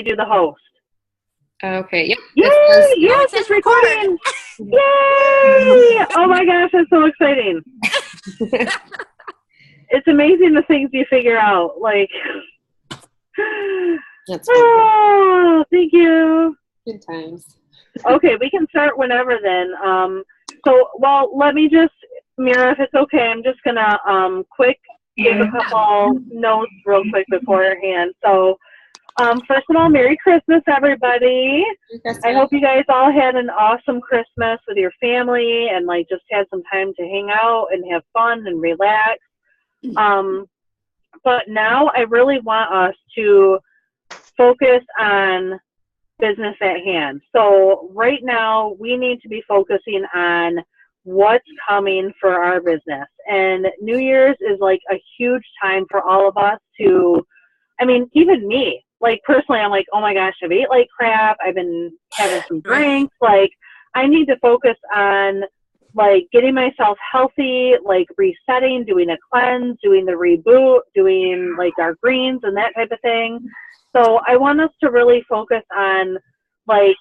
do the host. Okay. Yep. Yay! This is. Yes, it's recording. Yay! Oh my gosh, that's so exciting. It's amazing the things you figure out. Like, That's oh, thank you. good times. Okay, we can start whenever then. Let me just, Mira, if it's okay, I'm just gonna quick give a couple notes real quick beforehand. So, first of all, Merry Christmas, everybody. I hope you guys all had an awesome Christmas with your family and like just had some time to hang out and have fun and relax. But now I really want us to focus on business at hand. So right now we need to be focusing on what's coming for our business. And New Year's is like a huge time for all of us to, I mean, even me, like personally, I'm like, oh my gosh, I've ate like crap. I've been having some drinks. Like I need to focus on like getting myself healthy, like resetting, doing a cleanse, doing the reboot, doing like our greens and that type of thing. So I want us to really focus on like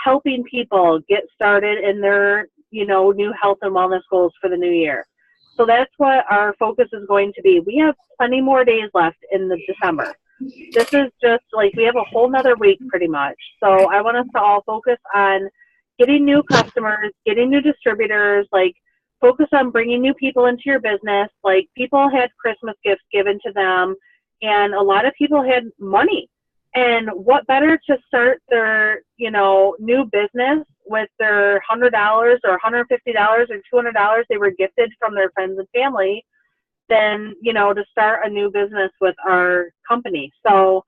helping people get started in their, new health and wellness goals for the new year. So that's what our focus is going to be. We have plenty more days left in the December. This is just like, we have a whole nother week pretty much. So I want us to all focus on getting new customers, getting new distributors, like focus on bringing new people into your business. Like people had Christmas gifts given to them and a lot of people had money. And what better to start their, new business with their $100 or $150 or $200 they were gifted from their friends and family than, to start a new business with our company. So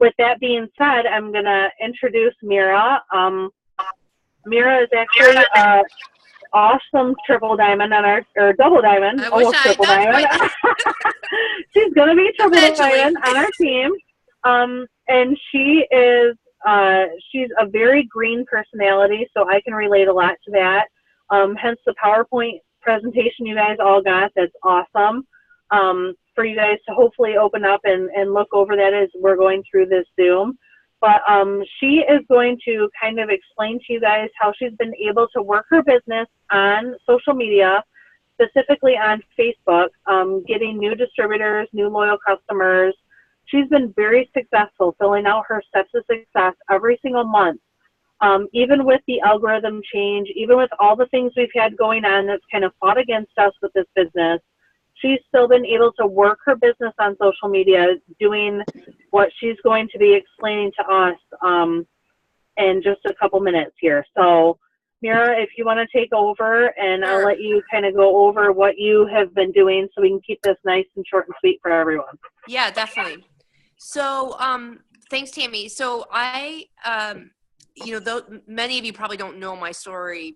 with that being said, I'm going to introduce Mira. Mira is actually awesome triple diamond on our, or double diamond, almost triple diamond. She's going to be triple diamond on our team. And she is, she's a very green personality, so I can relate a lot to that. Hence the PowerPoint presentation you guys all got. That's awesome. For you guys to hopefully open up and look over that as we're going through this Zoom. But she is going to kind of explain to you guys how she's been able to work her business on social media, specifically on Facebook, getting new distributors, new loyal customers. She's been very successful filling out her steps of success every single month. Even with the algorithm change, even with all the things we've had going on that's kind of fought against us with this business, she's still been able to work her business on social media, doing what she's going to be explaining to us in just a couple minutes here. So, Mira, if you want to take over, and I'll let you kind of go over what you have been doing so we can keep this nice and short and sweet for everyone. Yeah, definitely. So, thanks, Tammy. So I, many of you probably don't know my story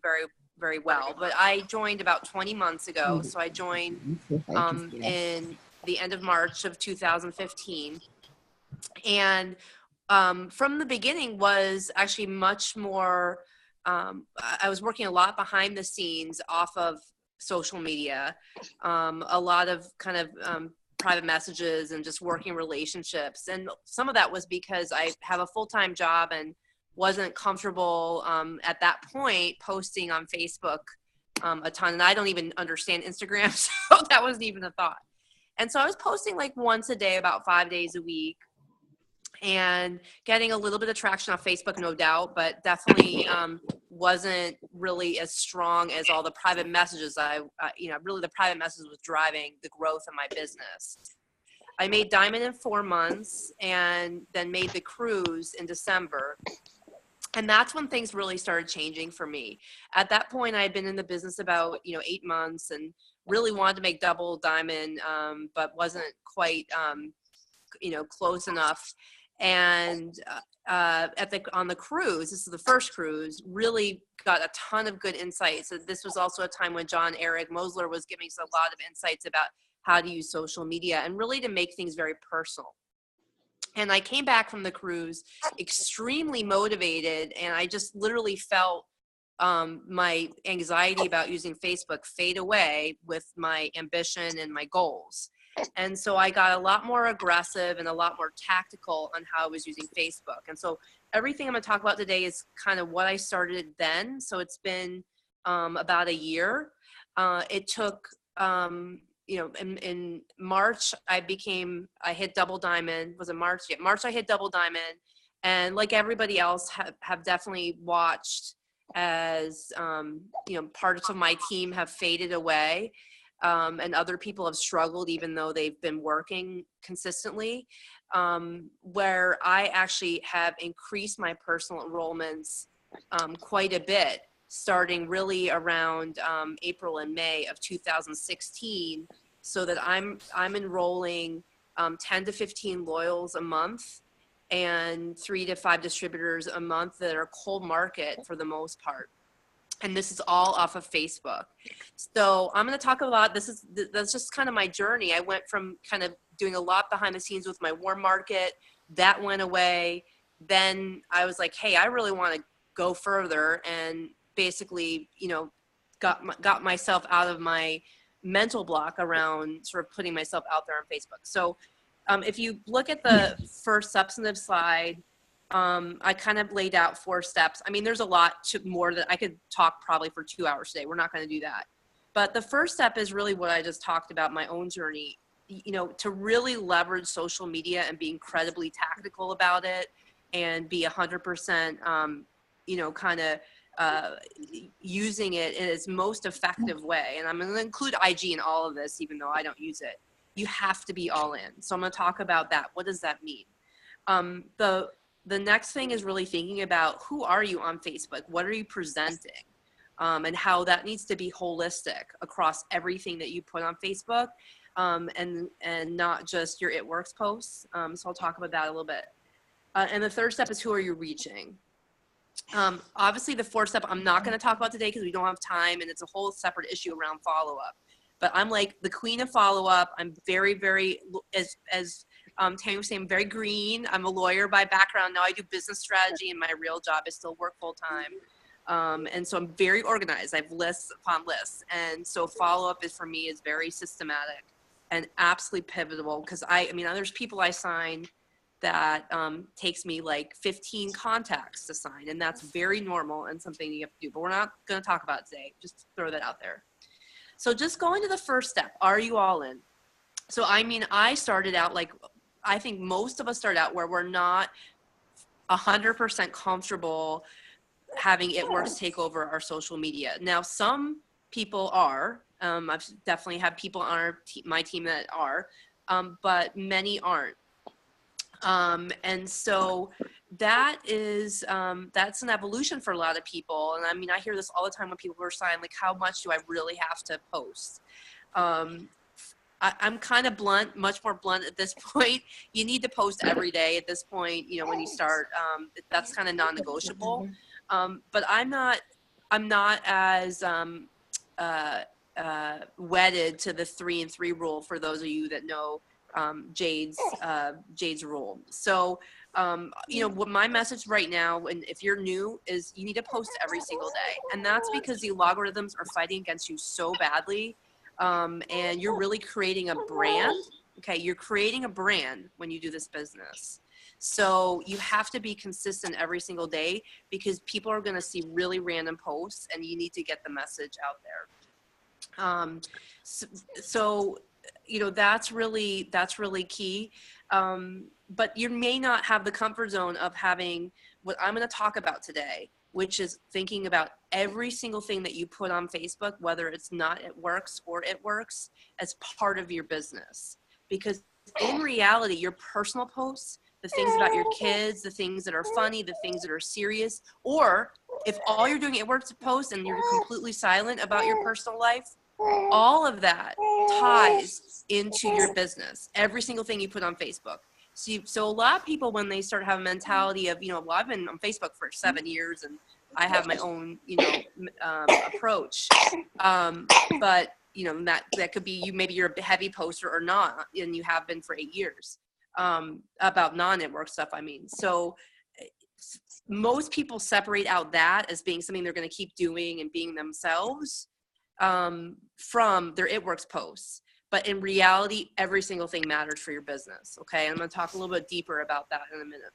very well, but I joined about 20 months ago. So I joined in the end of March of 2015. And from the beginning was actually much more, I was working a lot behind the scenes off of social media, a lot of kind of private messages and just working relationships. And some of that was because I have a full-time job and wasn't comfortable at that point posting on Facebook a ton. And I don't even understand Instagram, so that wasn't even a thought. And so I was posting like once a day, about 5 days a week, and getting a little bit of traction on Facebook, no doubt, but definitely wasn't really as strong as all the private messages. Really the private messages was driving the growth of my business. I made Diamond in 4 months and then made the cruise in December. And that's when things really started changing for me. At that point, I had been in the business about, 8 months and really wanted to make double diamond, but wasn't quite, close enough. And on the cruise, this is the first cruise, really got a ton of good insights. So this was also a time when John Eric Mosler was giving us a lot of insights about how to use social media and really to make things very personal. And I came back from the cruise extremely motivated, and I just literally felt my anxiety about using Facebook fade away with my ambition and my goals. And so I got a lot more aggressive and a lot more tactical on how I was using Facebook. And so everything I'm going to talk about today is kind of what I started then. So it's been about a year. It took, in March, I hit double diamond. Was it March? Yeah, March I hit double diamond. And like everybody else have definitely watched as, parts of my team have faded away. And other people have struggled even though they've been working consistently, where I actually have increased my personal enrollments quite a bit, starting really around April and May of 2016, so that I'm enrolling 10 to 15 loyals a month and 3 to 5 distributors a month that are cold market for the most part. And this is all off of Facebook. So I'm going to talk about, that's just kind of my journey. I went from kind of doing a lot behind the scenes with my warm market. That went away. Then I was like, hey, I really want to go further, and basically, got myself out of my mental block around sort of putting myself out there on Facebook. So if you look at the first substantive slide, I kind of laid out 4 steps. I mean, there's a lot more that I could talk probably for 2 hours today. We're not going to do that. But the first step is really what I just talked about, my own journey, to really leverage social media and be incredibly tactical about it and be 100%, using it in its most effective way. And I'm going to include IG in all of this, even though I don't use it. You have to be all in. So I'm going to talk about that. What does that mean? The next thing is really thinking about, who are you on Facebook? What are you presenting? And how that needs to be holistic across everything that you put on Facebook, and not just your It Works posts. So I'll talk about that a little bit. And the third step is, who are you reaching? Obviously the 4th step I'm not going to talk about today because we don't have time, and it's a whole separate issue around follow-up. But I'm like the queen of follow-up. I'm very, very, as Tammy was saying, very green. I'm a lawyer by background. Now I do business strategy, and my real job is still work full time. And so I'm very organized. I have lists upon lists. And so follow-up for me is very systematic and absolutely pivotal, because there's people I sign that takes me like 15 contacts to sign, and that's very normal and something you have to do. But we're not going to talk about it today. Just throw that out there. So just going to the first step, are you all in? So I started out like, I think most of us start out where we're not 100% comfortable having It Works take over our social media. Now, some people are. I've definitely had people on my team that are, but many aren't. And so that is, that's an evolution for a lot of people. And I hear this all the time when people are signing, like, how much do I really have to post? I'm kind of blunt, much more blunt at this point. You need to post every day at this point, when you start, that's kind of non-negotiable. But I'm not as, wedded to the 3 and 3 rule, for those of you that know Jade's rule. So, what my message right now, and if you're new, is you need to post every single day. And that's because the algorithms are fighting against you so badly. And you're really creating a brand. Okay. You're creating a brand when you do this business. So you have to be consistent every single day, because people are going to see really random posts, and you need to get the message out there. So that's really key. But you may not have the comfort zone of having what I'm going to talk about today, which is thinking about every single thing that you put on Facebook, whether it's not It Works or It Works, as part of your business. Because in reality, your personal posts, the things about your kids, the things that are funny, the things that are serious, or if all you're doing It Works posts and you're completely silent about your personal life, all of that ties into your business, every single thing you put on Facebook. So a lot of people, when they start having a mentality of, well, I've been on Facebook for 7 years and I have my own, approach. But, that could be maybe you're a heavy poster or not, and you have been for 8 years, about non-It Works stuff. So most people separate out that as being something they're going to keep doing and being themselves, from their It Works posts. but in reality, every single thing matters for your business. Okay. I'm going to talk a little bit deeper about that in a minute.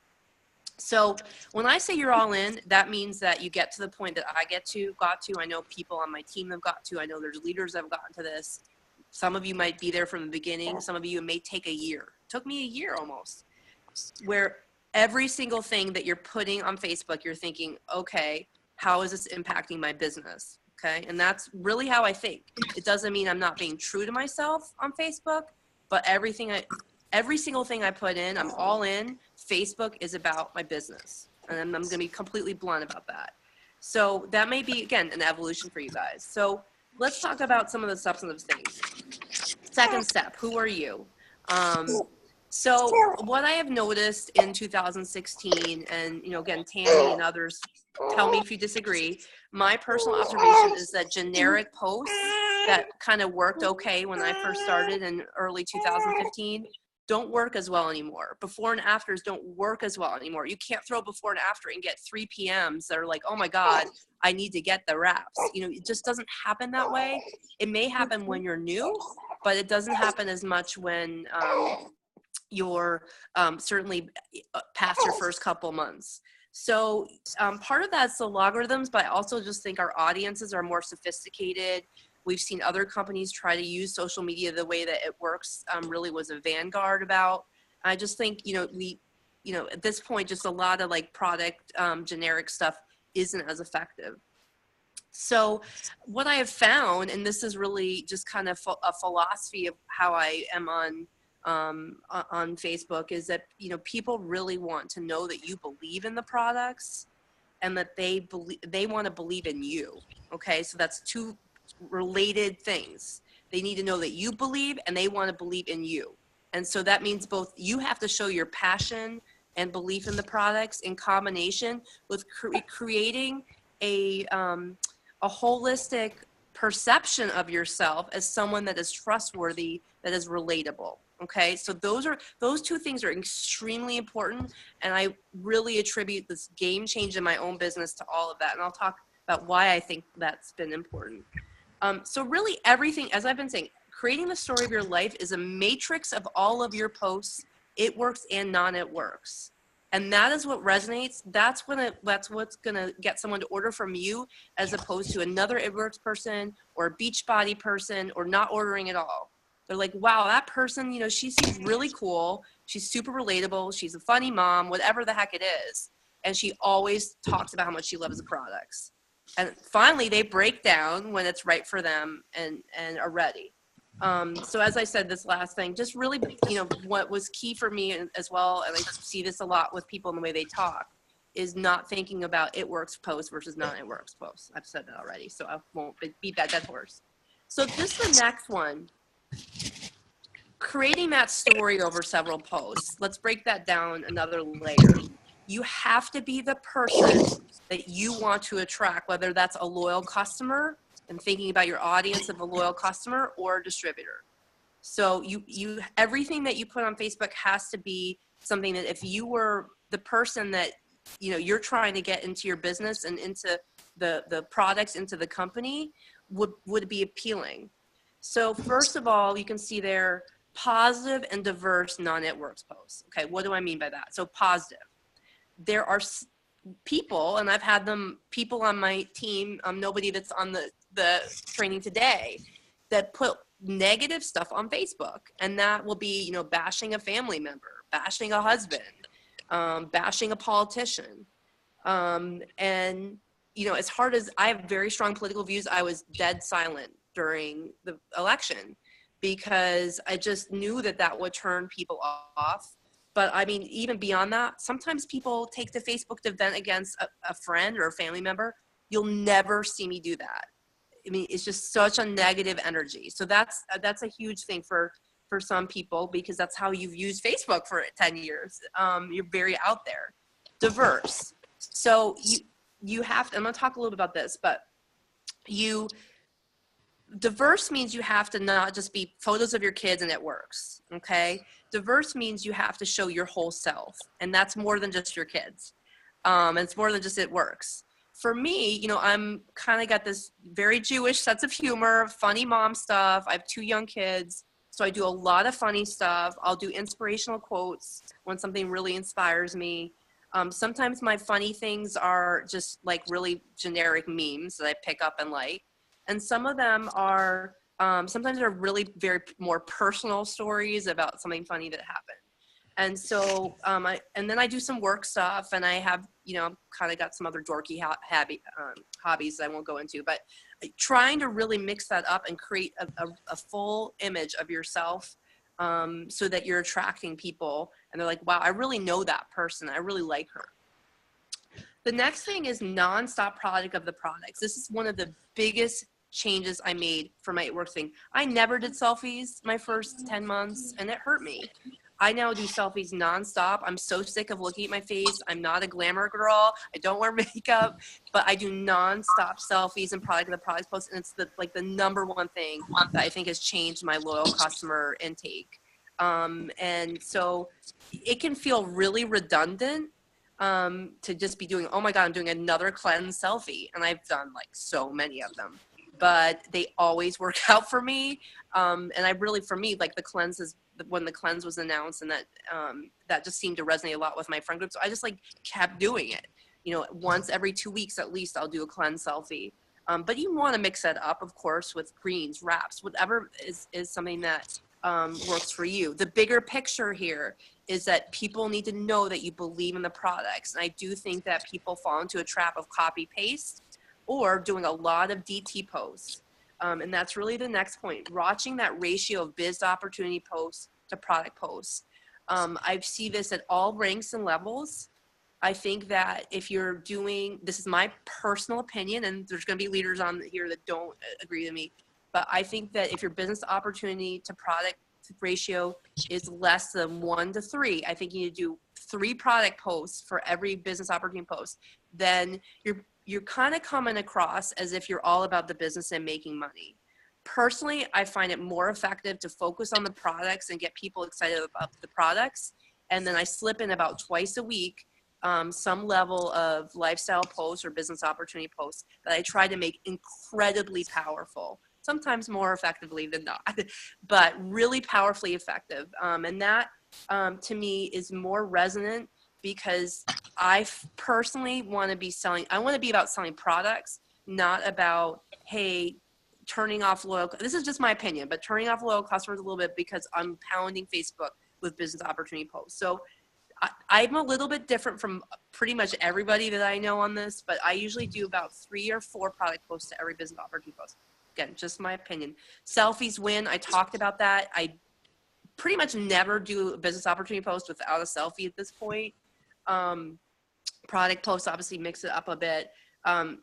So when I say you're all in, that means that you get to the point that I got to. I know people on my team have got to. I know there's leaders that have gotten to this. Some of you might be there from the beginning. Some of you may take a year. It took me a year almost, where every single thing that you're putting on Facebook, you're thinking, okay, how is this impacting my business? Okay. And that's really how I think. It doesn't mean I'm not being true to myself on Facebook, but every single thing I put in, I'm all in. Facebook is about my business. And I'm going to be completely blunt about that. So that may be, again, an evolution for you guys. So let's talk about some of the substantive things. Second step, who are you? So what I have noticed in 2016, and, you know, again, Tammy and others, tell me if you disagree. My personal observation is that generic posts that kind of worked okay when I first started in early 2015 don't work as well anymore. Before and afters don't work as well anymore. You can't throw before and after and get 3 PMs that are like, oh my God, I need to get the wraps. You know, it just doesn't happen that way. It may happen when you're new, but it doesn't happen as much when you're certainly past your first couple months. So part of that's the logarithms, but I also just think our audiences are more sophisticated. We've seen other companies try to use social media the way that it works, really was a vanguard about. I just think, at this point, just a lot of like product generic stuff isn't as effective. So what I have found, and this is really just kind of a philosophy of how I am on Facebook, is that, people really want to know that you believe in the products and that they want to believe in you. Okay. So that's two related things. They need to know that you believe and they want to believe in you. And so that means both you have to show your passion and belief in the products in combination with creating a holistic perception of yourself as someone that is trustworthy, that is relatable. Okay. So those two things are extremely important. And I really attribute this game change in my own business to all of that. And I'll talk about why I think that's been important. So really everything, as I've been saying, creating the story of your life is a matrix of all of your posts. It works and non-it works. And that is what resonates. That's what's going to get someone to order from you, as opposed to another It Works person or a Beachbody person, or not ordering at all. They're like, wow, that person, she seems really cool. She's super relatable. She's a funny mom, whatever the heck it is. And she always talks about how much she loves the products. And finally, they break down when it's right for them and are ready. So as I said, this last thing, just really, what was key for me as well, and I see this a lot with people in the way they talk, is not thinking about It Works posts versus not It Works posts. I've said that already, so I won't beat that dead horse. So this is the next one. Creating that story over several posts. Let's break that down another layer. You have to be the person that you want to attract, whether that's a loyal customer and thinking about your audience of a loyal customer, or a distributor. So everything that you put on Facebook has to be something that, if you were the person that, you're trying to get into your business and into the products, into the company, would be appealing. So first of all, you can see there, positive and diverse non-It Works posts. Okay, what do I mean by that? So positive. There are people, and I've had people on my team, nobody that's on the training today, that put negative stuff on Facebook. And that will be, bashing a family member, bashing a husband, bashing a politician. And, as hard as I have very strong political views, I was dead silent during the election, because I just knew that would turn people off. But I mean, even beyond that, sometimes people take to Facebook to vent against a friend or a family member. You'll never see me do that. I mean, it's just such a negative energy. So that's a huge thing for some people, because that's how you've used Facebook for 10 years. You're very out there. Diverse. So you have to, I'm going to talk a little bit about this, but diverse means you have to not just be photos of your kids and It Works. Okay. Diverse means you have to show your whole self, and that's more than just your kids. And it's more than just It Works. For me, I'm kind of got this very Jewish sense of humor, funny mom stuff. I have 2 young kids. So I do a lot of funny stuff. I'll do inspirational quotes when something really inspires me. Sometimes my funny things are just like really generic memes that I pick up and like. And some of them are, sometimes they're really very more personal stories about something funny that happened. And so, and then I do some work stuff, and I have, kind of got some other dorky hobbies that I won't go into, but trying to really mix that up and create a full image of yourself, so that you're attracting people and they're like, wow, I really know that person. I really like her. The next thing is nonstop product of the products. This is one of the biggest changes I made for my work thing. I never did selfies my first 10 months, and it hurt me. I now do selfies nonstop. I'm so sick of looking at my face. I'm not a glamour girl. I don't wear makeup, but I do nonstop selfies and product of the products posts. And it's the number one thing that I think has changed my loyal customer intake. And so it can feel really redundant, to just be doing, oh my God, I'm doing another cleanse selfie. And I've done like so many of them, but they always work out for me. And I really, for me, like the cleanse is when the cleanse was announced, and that just seemed to resonate a lot with my friend group. So I just like kept doing it. Once every 2 weeks at least, I'll do a cleanse selfie. But you want to mix that up, of course, with greens, wraps, whatever is something that works for you. The bigger picture here is that people need to know that you believe in the products. And I do think that people fall into a trap of copy paste or doing a lot of DT posts. And that's really the next point, watching that ratio of biz opportunity posts to product posts. I see this at all ranks and levels. I think that if you're doing, this is my personal opinion, and there's going to be leaders on here that don't agree with me, but I think that if your business opportunity to product ratio is less than 1 to 3, I think you need to do 3 product posts for every business opportunity post. Then you're kind of coming across as if you're all about the business and making money. Personally, I find it more effective to focus on the products and get people excited about the products. And then I slip in about twice a week, some level of lifestyle posts or business opportunity posts that I try to make incredibly powerful, sometimes more effectively than not, but really powerfully effective. And that, to me, is more resonant, because I personally want to be about selling products, not about, hey, turning off loyal. This is just my opinion, but turning off loyal customers a little bit because I'm pounding Facebook with business opportunity posts. So I'm a little bit different from pretty much everybody that I know on this, but I usually do about 3 or 4 product posts to every business opportunity post. Again, just my opinion. Selfies win. I talked about that. I pretty much never do a business opportunity post without a selfie at this point. Product posts obviously mix it up a bit.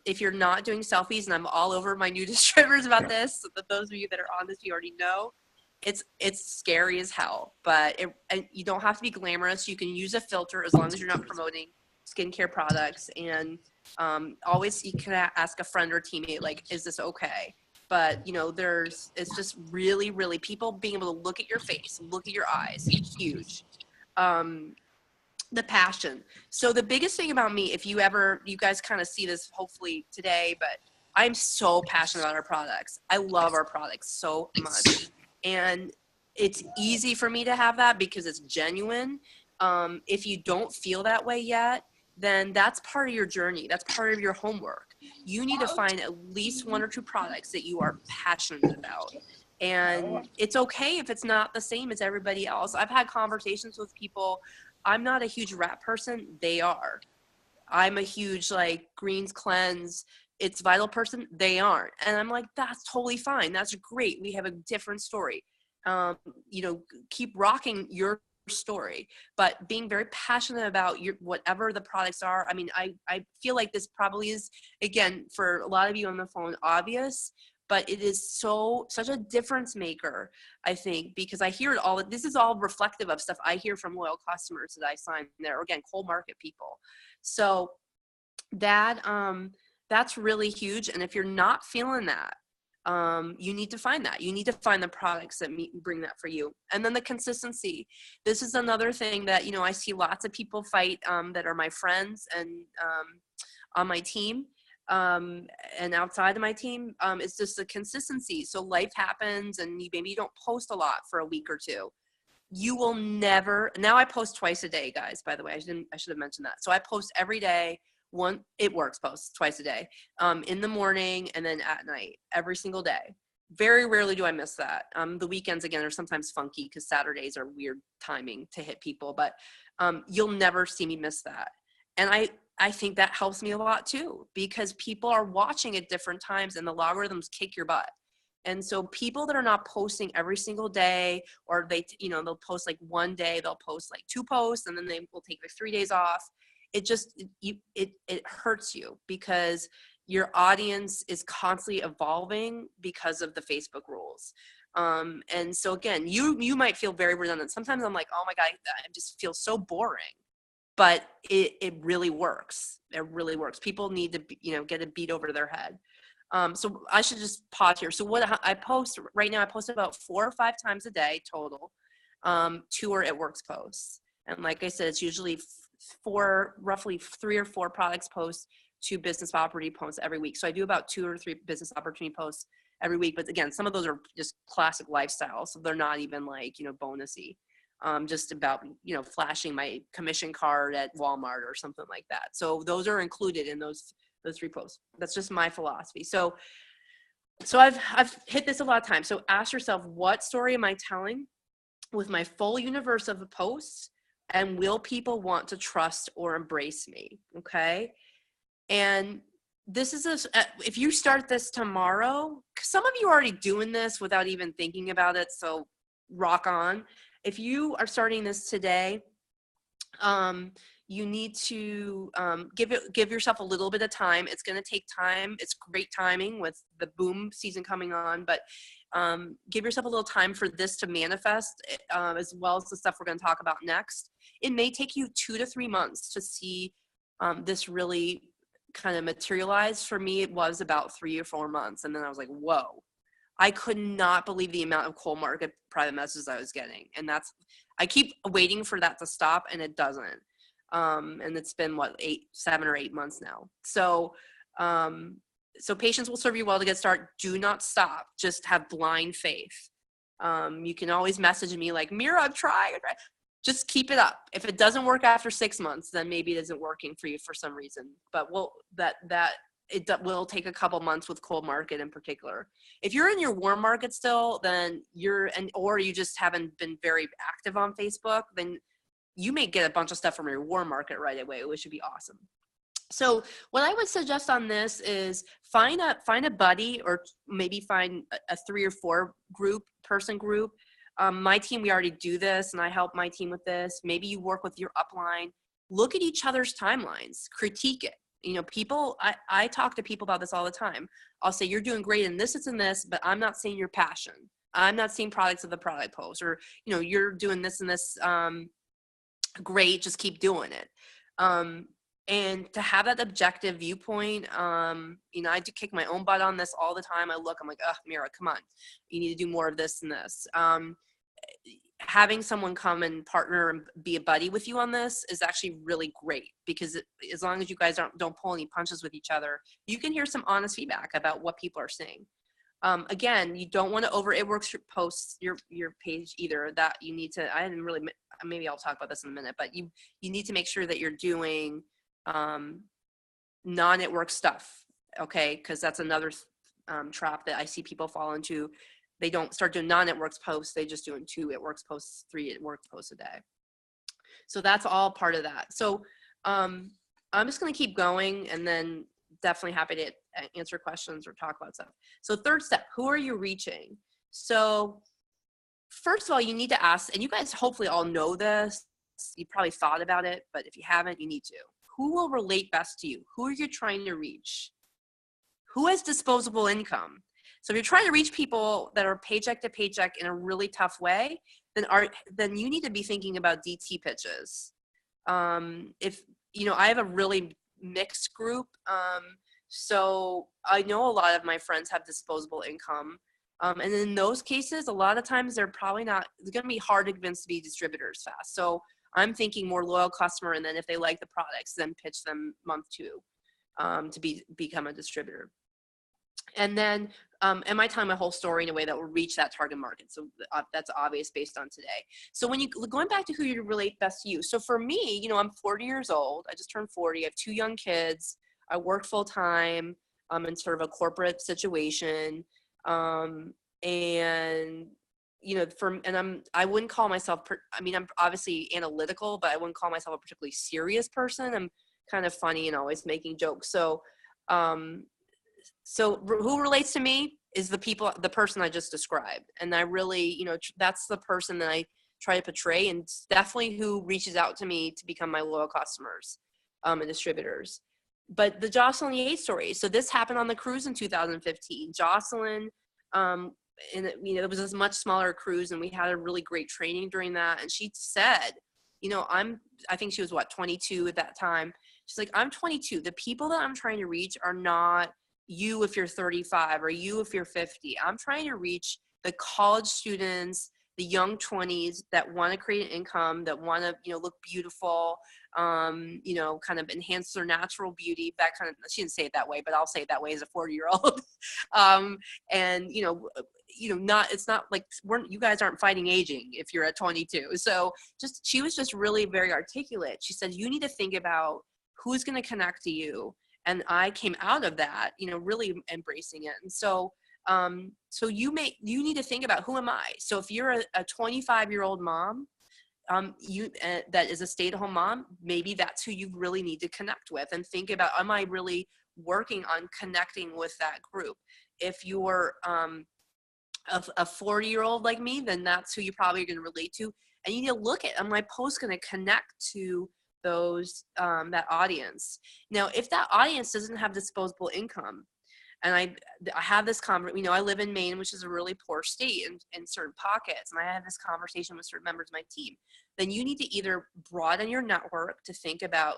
If you're not doing selfies, and I'm all over my new distributors about this, but those of you that are on this, you already know, it's scary as hell, but and you don't have to be glamorous. You can use a filter as long as you're not promoting skincare products. And always you can ask a friend or teammate, like, is this okay? But it's just really, really people being able to look at your face, look at your eyes, huge. The passion. So the biggest thing about me, if you guys kind of see this hopefully today, but I'm so passionate about our products. I love our products so much. And it's easy for me to have that because it's genuine. If you don't feel that way yet, then that's part of your journey. That's part of your homework. You need to find at least 1 or 2 products that you are passionate about. And it's okay if it's not the same as everybody else. I've had conversations with people. I'm not a huge wrap person. They are. I'm a huge greens cleanse, it's vital person. They aren't. And I'm like, that's totally fine. That's great. We have a different story. Keep rocking your story, but being very passionate about whatever the products are. I mean, I feel like this probably is, again, for a lot of you on the phone, obvious, but it is such a difference maker, I think, because I hear it all. This is all reflective of stuff I hear from loyal customers that I sign there, again, cold market people. So that's really huge. And if you're not feeling that, you need to find that. You need to find the products that bring that for you. And then the consistency. This is another thing that, I see lots of people fight that are my friends and on my team. And outside of my team, it's just the consistency. So life happens and maybe you don't post a lot for a week or two. You will never, now I post twice a day, guys, by the way. I should have mentioned that. So I post every day, It Works posts twice a day, in the morning and then at night, every single day. Very rarely do I miss that. The weekends, again, are sometimes funky because Saturdays are weird timing to hit people, but you'll never see me miss that. And I think that helps me a lot too, because people are watching at different times and the logarithms kick your butt. And so people that are not posting every single day, or they'll post like one day, they'll post like 2 posts and then they will take like 3 days off. It just, it hurts you because your audience is constantly evolving because of the Facebook rules. And so again, you might feel very redundant. Sometimes I'm like, oh my God, I just feel so boring, but it really works. It really works. People need to, get a beat over their head. So I should just pause here. So what I post right now, I post about 4 or 5 times a day total, 2 are It Works posts. And like I said, it's usually roughly 3 or 4 products posts, 2 business opportunity posts every week. So I do about 2 or 3 business opportunity posts every week. But again, some of those are just classic lifestyle. So they're not even like, bonusy, just about, flashing my commission card at Walmart or something like that. So those are included in those 3 posts. That's just my philosophy. So I've hit this a lot of times. So ask yourself, what story am I telling with my full universe of the posts? And will people want to trust or embrace me? Okay. And this is if you start this tomorrow, some of you are already doing this without even thinking about it. So rock on. If you are starting this today, you need to give yourself a little bit of time. It's going to take time. It's great timing with the boom season coming on, but give yourself a little time for this to manifest, as well as the stuff we're going to talk about next. It may take you 2 to 3 months to see this really kind of materialize. For me, it was about 3 or 4 months. And then I was like, whoa, I could not believe the amount of cold market private messages I was getting. And I keep waiting for that to stop, and it doesn't. And it's been 7 or 8 months now. So patience will serve you well to get started. Do not stop. Just have blind faith. You can always message me like, Mira, I'm trying. Just keep it up. If it doesn't work after 6 months, then maybe it isn't working for you for some reason. But it will take a couple months with cold market in particular. If you're in your warm market still, then or you just haven't been very active on Facebook, then you may get a bunch of stuff from your warm market right away, which would be awesome. So what I would suggest on this is find a buddy, or maybe find a 3 or 4 person group. My team, we already do this, and I help my team with this. Maybe you work with your upline. Look at each other's timelines, critique it. People, I talk to people about this all the time. I'll say, you're doing great in this, and this, but I'm not seeing your passion. I'm not seeing products of the product post, or, you're doing this and this, great, just keep doing it. And to have that objective viewpoint, I do kick my own butt on this all the time. I'm like, oh, Mira, come on. You need to do more of this and this. Having someone come and partner and be a buddy with you on this is actually really great, because as long as you guys don't pull any punches with each other, you can hear some honest feedback about what people are saying. Again, you don't want to It Works post your page either. That you need to, maybe I'll talk about this in a minute, but you need to make sure that you're doing non-It Works stuff. Okay. Cause that's another trap that I see people fall into. They don't start doing non-It Works posts. They just doing 2 It Works posts, 3 It Works posts a day. So that's all part of that. So I'm just going to keep going, and then definitely happy to answer questions or talk about stuff. So 3rd step, who are you reaching? So first of all, you need to ask, and you guys hopefully all know this. You probably thought about it, but if you haven't, you need to. Who will relate best to you? Who are you trying to reach? Who has disposable income? So if you're trying to reach people that are paycheck to paycheck in a really tough way, then you need to be thinking about DT pitches. If I have a really mixed group, so I know a lot of my friends have disposable income, and in those cases, a lot of times they're probably not. It's going to be hard to convince to be distributors fast. So I'm thinking more loyal customer, and then if they like the products, then pitch them month 2. to become a distributor. And then, am I telling my whole story in a way that will reach that target market? So that's obvious based on today. So when you, going back to who you relate best to you. So for me, you know, I'm 40 years old. I just turned 40. I have 2 young kids. I work full time. I'm in sort of a corporate situation. And, you know, I wouldn't call myself, I mean, I'm obviously analytical, but I wouldn't call myself a particularly serious person. I'm kind of funny and always making jokes. So who relates to me is the person I just described. And I really, you know, that's the person that I try to portray, and it's definitely who reaches out to me to become my loyal customers and distributors. But the Jocelyn Yates story. So this happened on the cruise in 2015. Jocelyn, and you know, it was a much smaller cruise, and we had a really great training during that. And she said, you know, I think she was 22 at that time. She's like, I'm 22. The people that I'm trying to reach are not you if you're 35 or you if you're 50. I'm trying to reach the college students, the young 20s that want to create an income, that want to, you know, look beautiful, you know, kind of enhance their natural beauty. That kind of, she didn't say it that way, but I'll say it that way as a 40-year-old. And, you know, not, it's not like you guys aren't fighting aging if you're at 22. So she was just really very articulate. She said, you need to think about who's going to connect to you. And I came out of that, you know, really embracing it. And so, you need to think about, who am I? So if you're a 25-year-old mom, that is a stay-at-home mom, maybe that's who you really need to connect with, and think about, am I really working on connecting with that group? If you're a 40-year-old like me, then that's who you probably are going to relate to. And you need to look at, am my post going to connect to those that audience? Now, if that audience doesn't have disposable income, and I have this conversation, you know, I live in Maine, which is a really poor state in certain pockets, and I have this conversation with certain members of my team, then you need to either broaden your network to think about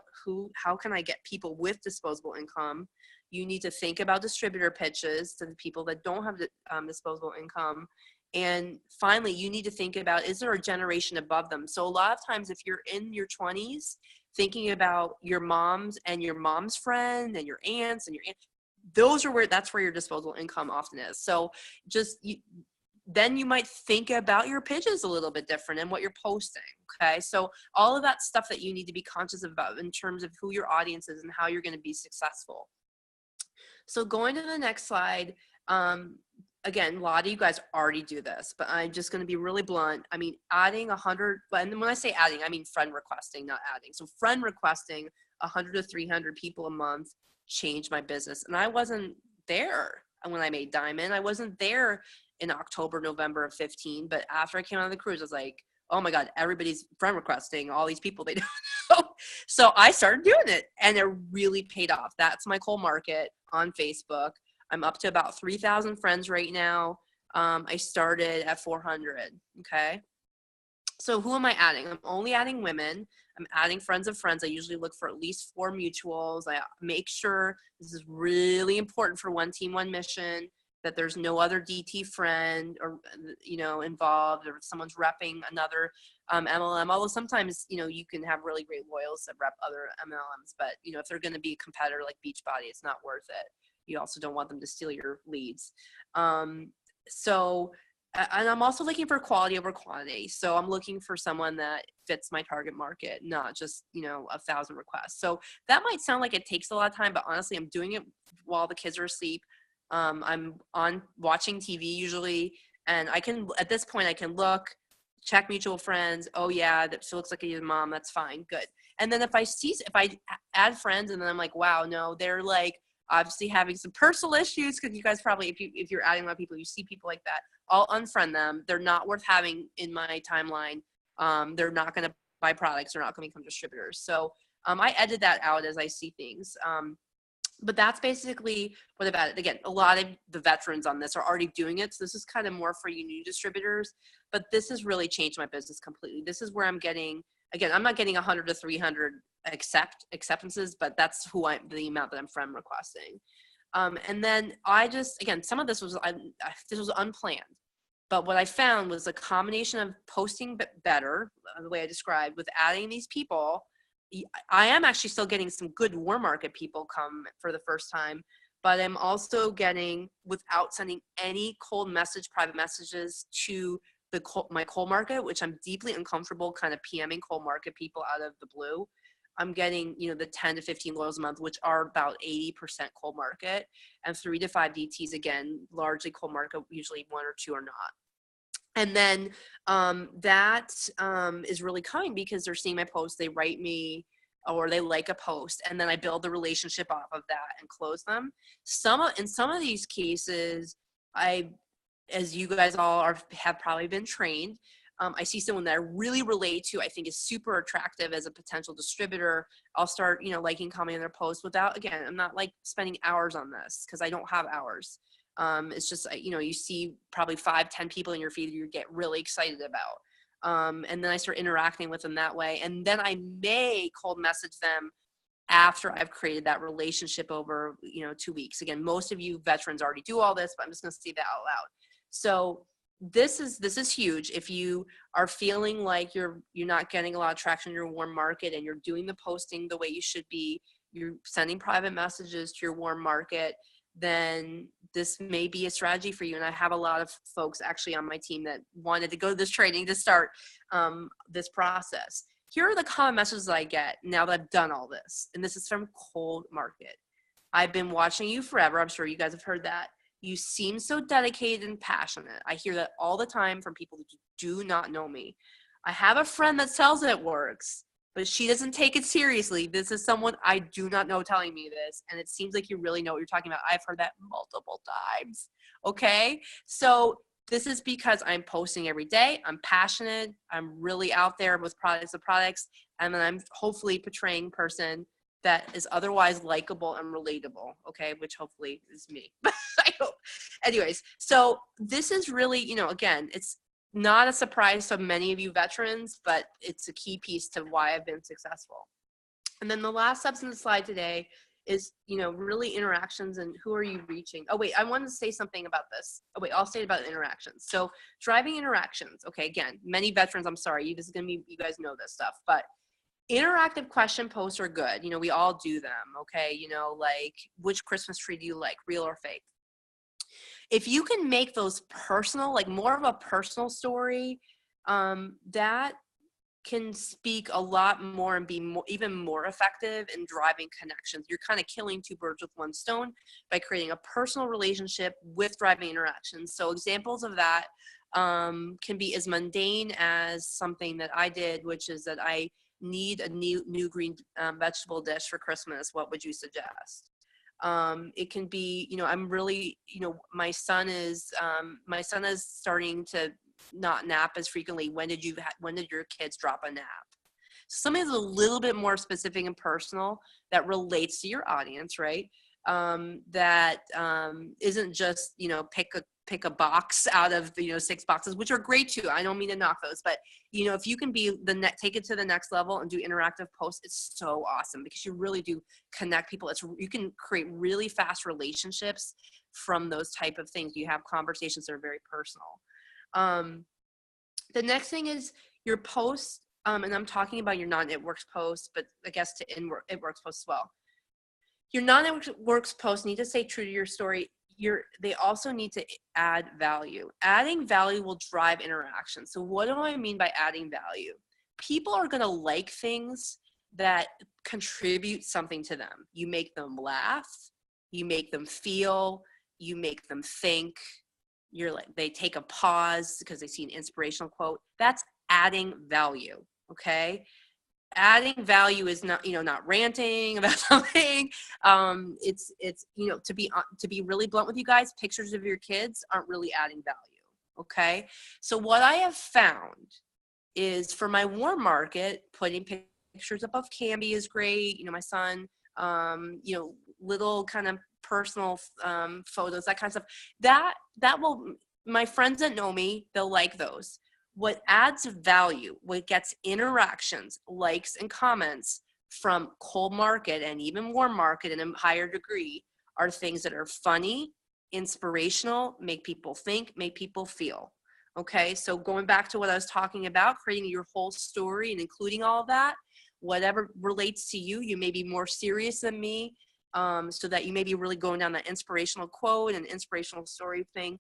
how can I get people with disposable income. You need to think about distributor pitches to the people that don't have disposable income. And finally, you need to think about, is there a generation above them? So a lot of times, if you're in your 20s, thinking about your moms and your mom's friend and your aunts and your aunt, that's where your disposable income often is. So then you might think about your pitches a little bit different and what you're posting. Okay. So all of that stuff that you need to be conscious about in terms of who your audience is and how you're going to be successful. So going to the next slide, again, a lot of you guys already do this, but I'm just going to be really blunt. I mean, adding 100, and when I say adding, I mean friend requesting, not adding. So friend requesting 100 to 300 people a month changed my business. And I wasn't there when I made Diamond. I wasn't there in October, November of 15. But after I came out of the cruise, I was like, oh my God, everybody's friend requesting all these people they don't know. So I started doing it, and it really paid off. That's my cold market on Facebook. I'm up to about 3,000 friends right now. I started at 400. Okay. So who am I adding? I'm only adding women. I'm adding friends of friends. I usually look for at least 4 mutuals. I make sure, this is really important for One Team, One Mission, that there's no other DT friend or, you know, involved, or if someone's repping another MLM. Although sometimes, you know, you can have really great loyals that rep other MLMs, but, you know, if they're going to be a competitor like Beachbody, it's not worth it. You also don't want them to steal your leads. And I'm also looking for quality over quantity. So I'm looking for someone that fits my target market, not just, you know, 1,000 requests. So that might sound like it takes a lot of time, but honestly, I'm doing it while the kids are asleep. I'm on watching TV usually, and at this point, I can look, check mutual friends. Oh yeah, that looks like a mom. That's fine. Good. And then if I add friends and then I'm like, wow, no, they're like obviously having some personal issues, because you guys probably, if you're adding a lot of people, you see people like that, I'll unfriend them. They're not worth having in my timeline. They're not going to buy products. They're not going to become distributors. So I edit that out as I see things. But that's basically what I've added. Again, a lot of the veterans on this are already doing it. So this is kind of more for you new distributors, but this has really changed my business completely. This is where I'm getting, again, I'm not getting 100 to 300 acceptances, but that's the amount that I'm friend requesting. And then again, some of this was unplanned, but what I found was a combination of posting better, the way I described, with adding these people, I am actually still getting some good warm market people come for the first time, but I'm also getting, without sending any cold message, private messages to my cold market, which I'm deeply uncomfortable kind of PMing cold market people out of the blue. I'm getting, you know, the 10 to 15 loyals a month, which are about 80% cold market, and 3 to 5 DTs, again, largely cold market, usually 1 or 2 are not. And then that is really kind because they're seeing my posts, they write me, or they like a post, and then I build the relationship off of that and close them. In some of these cases, as you guys all have probably been trained, I see someone that I really relate to, I think is super attractive as a potential distributor. I'll start, you know, liking, commenting on their posts without, again, I'm not like spending hours on this because I don't have hours. It's just, you know, you see probably 5-10 people in your feed you get really excited about. And then I start interacting with them that way. And then I may cold message them after I've created that relationship over, you know, 2 weeks. Again, most of you veterans already do all this, but I'm just going to say that out loud. So this is huge. If you are feeling like you're not getting a lot of traction in your warm market and you're doing the posting the way you should be, you're sending private messages to your warm market, then this may be a strategy for you. And I have a lot of folks actually on my team that wanted to go to this training to start this process. Here are the common messages that I get now that I've done all this. And this is from cold market. I've been watching you forever. I'm sure you guys have heard that. You seem so dedicated and passionate. I hear that all the time from people that do not know me. I have a friend that sells It Works, but she doesn't take it seriously. This is someone I do not know telling me this, and it seems like you really know what you're talking about. I've heard that multiple times, okay? So this is because I'm posting every day. I'm passionate. I'm really out there with products, and then I'm hopefully portraying a person that is otherwise likable and relatable, okay, which hopefully is me. I hope. Anyways, so this is really, you know, again, it's not a surprise to many of you veterans, but it's a key piece to why I've been successful. And then the last substance slide today is, you know, really interactions and who are you reaching? Oh, wait, I wanted to say something about this. Oh, wait, I'll say about interactions. So driving interactions. Okay, again, many veterans, I'm sorry, this is going to be, you guys know this stuff, but interactive question posts are good. You know, we all do them, okay? You know, like, which Christmas tree do you like, real or fake? If you can make those personal, like more of a personal story, that can speak a lot more and be even more effective in driving connections. You're kind of killing 2 birds with 1 stone by creating a personal relationship with driving interactions. So examples of that can be as mundane as something that I did, which is that I need a new green vegetable dish for Christmas. What would you suggest? It can be, you know, I'm really, you know, my son is starting to not nap as frequently. When did your kids drop a nap? Something that's a little bit more specific and personal that relates to your audience, right? That isn't just, you know, pick a box out of the, you know, 6 boxes, which are great too. I don't mean to knock those, but you know, if you can be take it to the next level and do interactive posts, it's so awesome because you really do connect people. You can create really fast relationships from those type of things. You have conversations that are very personal. The next thing is your posts, and I'm talking about your non-It Works posts, but I guess to It Works posts as well. Your non-It Works posts need to stay true to your story. They also need to add value. Adding value will drive interaction. So what do I mean by adding value? People are going to like things that contribute something to them. You make them laugh, you make them feel, you make them think. They take a pause because they see an inspirational quote. That's adding value, okay? Adding value is not, you know, not ranting about something. It's you know, to be really blunt with you guys, pictures of your kids aren't really adding value, okay? So what I have found is for my warm market, putting pictures up of Camby is great. You know, my son, you know, little kind of personal photos, that kind of stuff. That will, my friends that know me, they'll like those. What adds value, what gets interactions, likes, and comments from cold market and even warm market in a higher degree are things that are funny, inspirational, make people think, make people feel. Okay, so going back to what I was talking about, creating your whole story and including all of that, whatever relates to you. You may be more serious than me, so that you may be really going down that inspirational quote and inspirational story thing.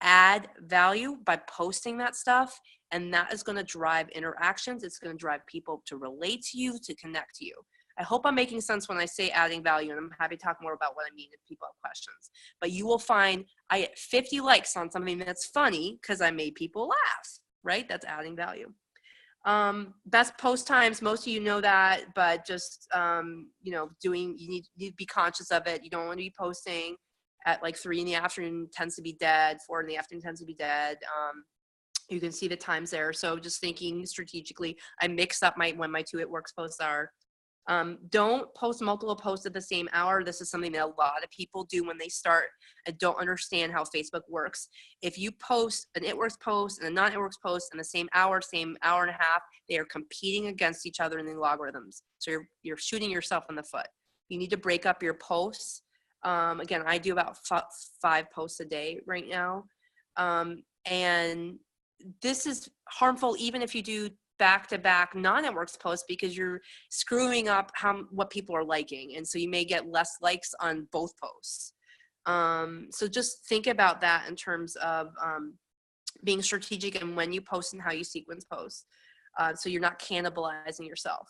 Add value by posting that stuff, and that is going to drive interactions. It's going to drive people to relate to you, to connect to you. I hope I'm making sense when I say adding value, and I'm happy to talk more about what I mean if people have questions. But you will find I get 50 likes on something that's funny because I made people laugh, right? That's adding value. Best post times, most of you know that, but just, you know, you need to be conscious of it. You don't want to be posting at like 3 in the afternoon, tends to be dead. 4 in the afternoon tends to be dead. You can see the times there. So just thinking strategically, I mix up when my 2 It Works posts are. Don't post multiple posts at the same hour. This is something that a lot of people do when they start and don't understand how Facebook works. If you post an It Works post and a non-It Works post in the same hour and a half, they are competing against each other in the logarithms. So you're shooting yourself in the foot. You need to break up your posts. Again, I do about 5 posts a day right now. And this is harmful even if you do back-to-back non-It Works posts, because you're screwing up what people are liking, and so you may get less likes on both posts. So just think about that in terms of being strategic and when you post and how you sequence posts, so you're not cannibalizing yourself.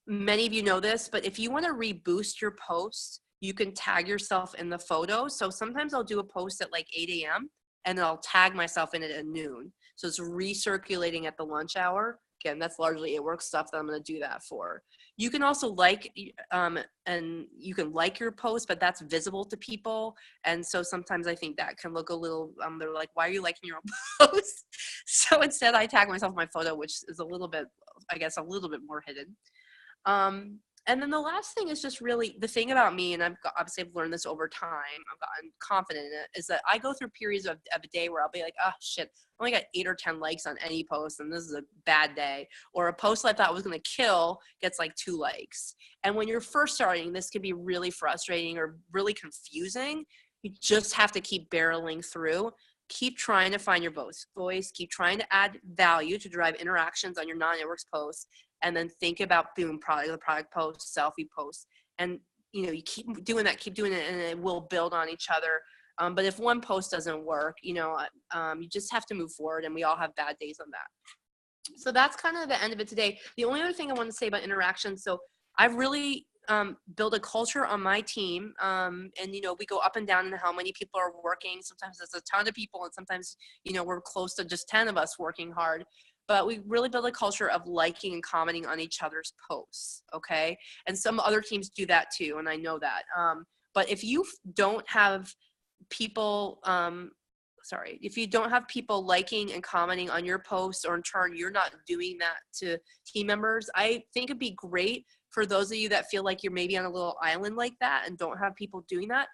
Many of you know this, but if you want to reboost your post, you can tag yourself in the photo. So sometimes I'll do a post at like 8 a.m. and then I'll tag myself in it at noon. So it's recirculating at the lunch hour. Again, that's largely It Works stuff that I'm going to do that for. You can also like, and you can like your post, but that's visible to people. And so sometimes I think that can look a little, they're like, why are you liking your own post? So instead I tag myself in my photo, which is a little bit, I guess, a little bit more hidden. And then the last thing is just really the thing about me, and obviously I've learned this over time, I've gotten confident in it, is that I go through periods of a day where I'll be like, oh shit, I only got 8 or 10 likes on any post and this is a bad day. Or a post I thought was going to kill gets like 2 likes. And when you're first starting, this can be really frustrating or really confusing. You just have to keep barreling through. Keep trying to find your voice, keep trying to add value to drive interactions on your non-It Works posts. And then think about doing product posts, selfie posts. And, you know, you keep doing that, and it will build on each other. But if one post doesn't work, you know, you just have to move forward, and we all have bad days on that. So that's kind of the end of it today. The only other thing I want to say about interactions, so I've really built a culture on my team. And, you know, we go up and down in how many people are working. Sometimes there's a ton of people, and sometimes, you know, we're close to just 10 of us working hard. But we really build a culture of liking and commenting on each other's posts, okay? And some other teams do that too, and I know that. But if you don't have people, if you don't have people liking and commenting on your posts, or in turn, you're not doing that to team members, I think it'd be great for those of you that feel like you're maybe on a little island like that and don't have people doing that.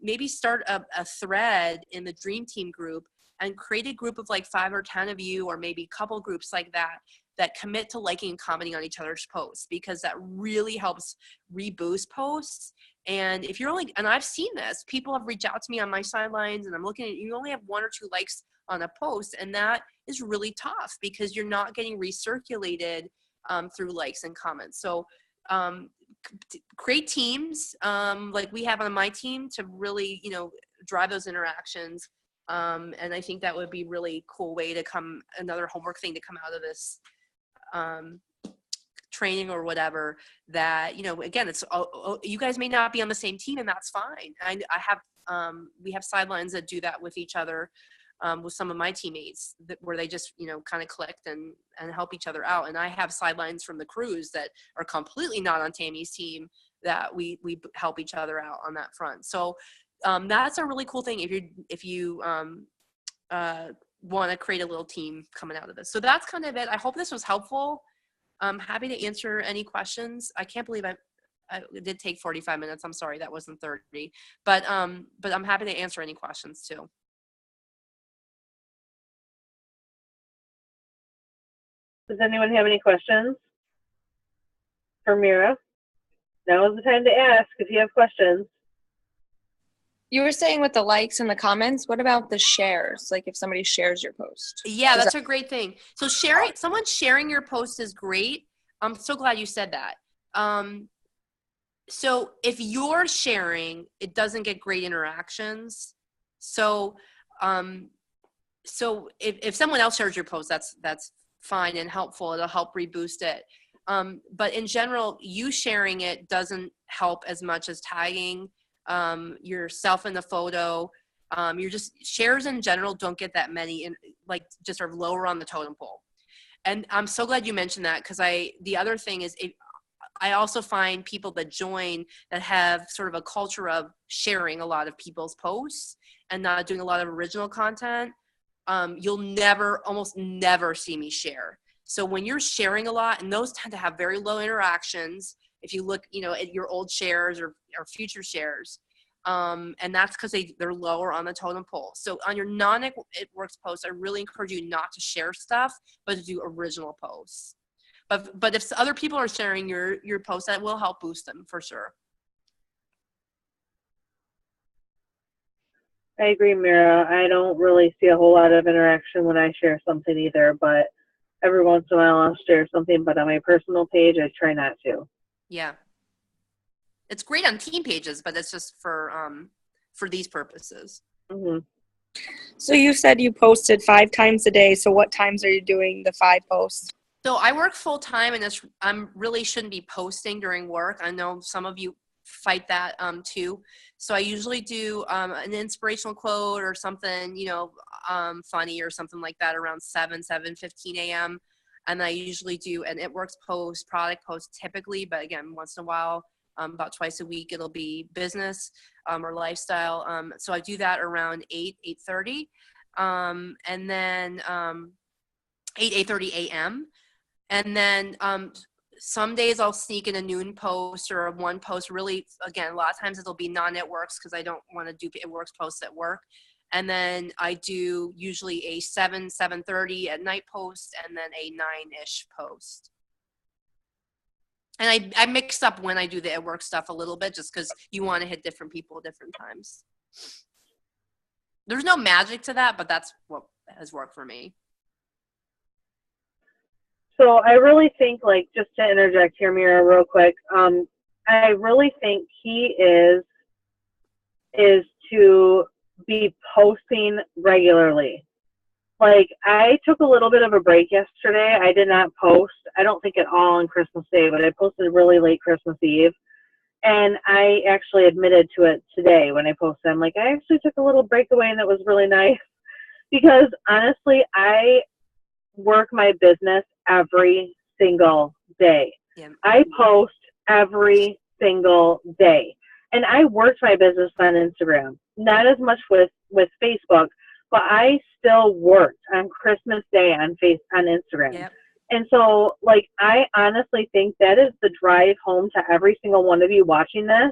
Maybe start a thread in the Dream Team group and create a group of like 5 or 10 of you, or maybe a couple groups like that commit to liking and commenting on each other's posts, because that really helps reboost posts. And if you're only, and I've seen this, people have reached out to me on my sidelines, and I'm looking at, you only have 1 or 2 likes on a post, and that is really tough because you're not getting recirculated through likes and comments. So create teams like we have on my team to really, you know, drive those interactions. And I think that would be really cool way to another homework thing to come out of this training or whatever, that, you know, again, it's, you guys may not be on the same team, and that's fine. We have sidelines that do that with each other, with some of my teammates where they just, you know, kind of clicked and help each other out. And I have sidelines from the crews that are completely not on Tammy's team that we help each other out on that front. So that's a really cool thing if you want to create a little team coming out of this. So that's kind of it. I hope this was helpful. I'm happy to answer any questions. I can't believe it did take 45 minutes. I'm sorry that wasn't 30, but I'm happy to answer any questions too. Does anyone have any questions for Mira? Now is the time to ask if you have questions. You were saying with the likes and the comments, what about the shares? Like if somebody shares your post? Yeah, that's a great thing. So someone sharing your post is great. I'm so glad you said that. So if you're sharing, it doesn't get great interactions. So, so if someone else shares your post, that's fine and helpful. It'll help reboost it. But in general, you sharing it doesn't help as much as tagging yourself in the photo. You're just shares in general don't get that many, and like just are lower on the totem pole. And I'm so glad you mentioned that, because the other thing is I also find people that join that have sort of a culture of sharing a lot of people's posts and not doing a lot of original content. You'll almost never see me share. So when you're sharing a lot, and those tend to have very low interactions, if you look, at your old shares or future shares, and that's because they're lower on the totem pole. So on your non-It Works posts, I really encourage you not to share stuff, but to do original posts. But if other people are sharing your posts, that will help boost them for sure. I agree, Mira. I don't really see a whole lot of interaction when I share something either, but every once in a while I'll share something, but on my personal page, I try not to. Yeah. It's great on team pages, but it's just for these purposes. Mm-hmm. So you said you posted 5 times a day. So what times are you doing the 5 posts? So I work full time, and I'm really shouldn't be posting during work. I know some of you fight that too. So I usually do an inspirational quote or something, funny or something like that around 7:15 a.m. And I usually do an It Works post, product post typically, but again, once in a while, about twice a week, it'll be business or lifestyle. So I do that around 8:30, and then 8:30 a.m. And then some days I'll sneak in a noon post or one post. Really, again, a lot of times it'll be non-It Works because I don't want to do It Works posts at work. And then I do usually a 7:30 at night post, and then a 9-ish post. And I mix up when I do the It Works stuff a little bit, just because you want to hit different people at different times. There's no magic to that, but that's what has worked for me. So I really think, just to interject here, Mira, real quick, I really think key is to be posting regularly. I took a little bit of a break yesterday. I did not post, I don't think at all on Christmas Day, but I posted really late Christmas Eve. And I actually admitted to it today when I posted. I'm like, I actually took a little breakaway, and it was really nice. Because honestly, I work my business every single day. Yeah. I post every single day. And I worked my business on Instagram, not as much with Facebook, but I still worked on Christmas Day on Instagram. Yep. And so, I honestly think that is the drive home to every single one of you watching this,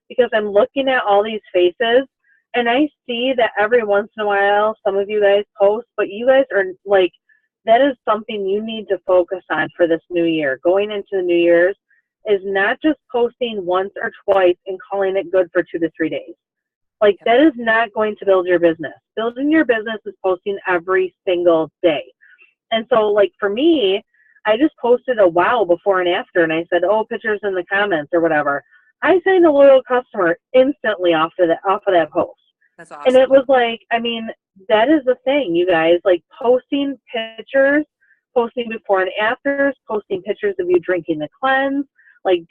because I'm looking at all these faces, and I see that every once in a while some of you guys post, but you guys are that is something you need to focus on for this new year. Going into the New Year's is not just posting once or twice and calling it good for 2 to 3 days. That is not going to build your business. Building your business is posting every single day. And so, for me, I just posted a wow before and after, and I said, pictures in the comments or whatever. I signed a loyal customer instantly off of that post. That's awesome. And it was that is the thing, you guys, posting pictures, posting before and afters, posting pictures of you drinking the cleanse,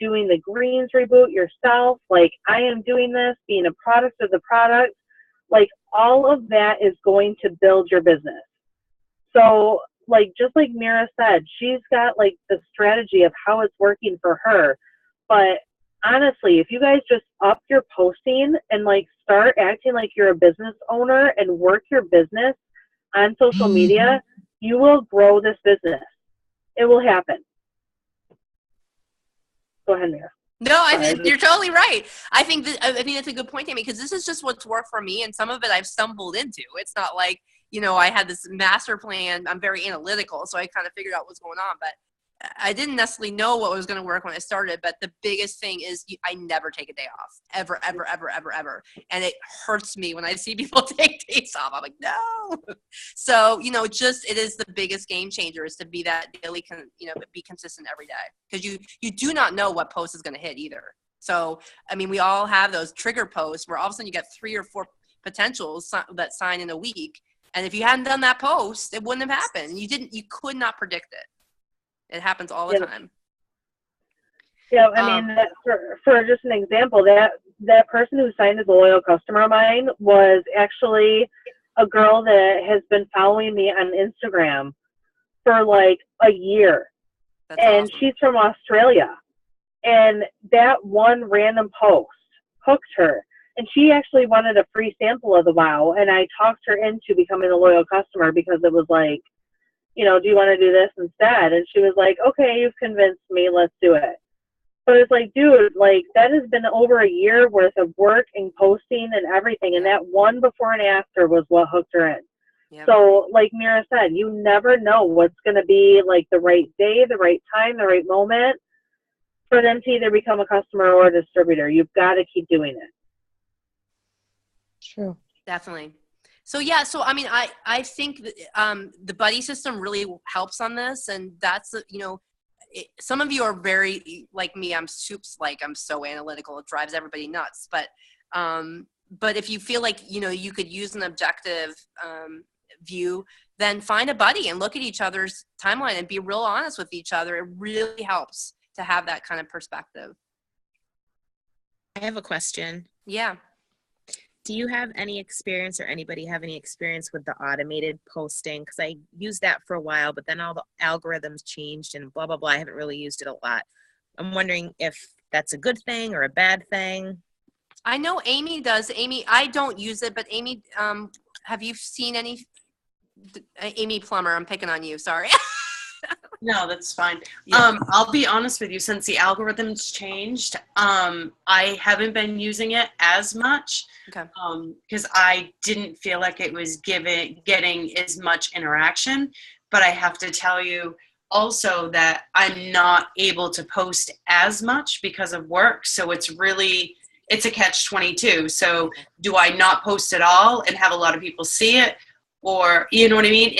doing the greens reboot yourself, I am doing this, being a product of the product, all of that is going to build your business. So, just like Mira said, she's got the strategy of how it's working for her. But honestly, if you guys just up your posting and start acting like you're a business owner and work your business on social media, you will grow this business. It will happen. Go ahead, Mira. No, you're totally right. I think that's a good point, Amy, because this is just what's worked for me, and some of it I've stumbled into. It's not I had this master plan. I'm very analytical, so I kind of figured out what's going on. But I didn't necessarily know what was going to work when I started, but the biggest thing is I never take a day off, ever, ever, ever, ever, ever. And it hurts me when I see people take days off. I'm like, no. So, it is the biggest game changer is to be that daily, be consistent every day, because you do not know what post is going to hit either. So, I mean, we all have those trigger posts where all of a sudden you get 3 or 4 potentials that sign in a week. And if you hadn't done that post, it wouldn't have happened. You could not predict it. It happens all the time. Yeah, I mean, for just an example, that person who signed as a loyal customer of mine was actually a girl that has been following me on Instagram for like a year. That's and awesome. She's from Australia. And that one random post hooked her. And she actually wanted a free sample of the WOW. And I talked her into becoming a loyal customer because it was like, do you want to do this instead? And she was like, okay, you've convinced me, let's do it. But it's like, dude, like that has been over a year worth of work and posting and everything. And that one before and after was what hooked her in. Yep. So like Mira said, you never know what's going to be like the right day, the right time, the right moment for them to either become a customer or a distributor. You've got to keep doing it. True. Definitely. So yeah, I mean, I think the buddy system really helps on this, and that's some of you are very like me. I'm so analytical. It drives everybody nuts. But if you feel like you could use an objective view, then find a buddy and look at each other's timeline and be real honest with each other. It really helps to have that kind of perspective. I have a question. Yeah. Do you have any experience or anybody have any experience with the automated posting? Because I used that for a while, but then all the algorithms changed and blah, blah, blah. I haven't really used it a lot. I'm wondering if that's a good thing or a bad thing. I know Amy does. Amy, I don't use it, but Amy, have you seen any? Amy Plummer, I'm picking on you. Sorry. No, that's fine. Yeah. I'll be honest with you, since the algorithms changed, I haven't been using it as much. Okay. Because I didn't feel like it was getting as much interaction. But I have to tell you also that I'm not able to post as much because of work. So it's a catch-22. So do I not post at all and have a lot of people see it? Or, you know what I mean?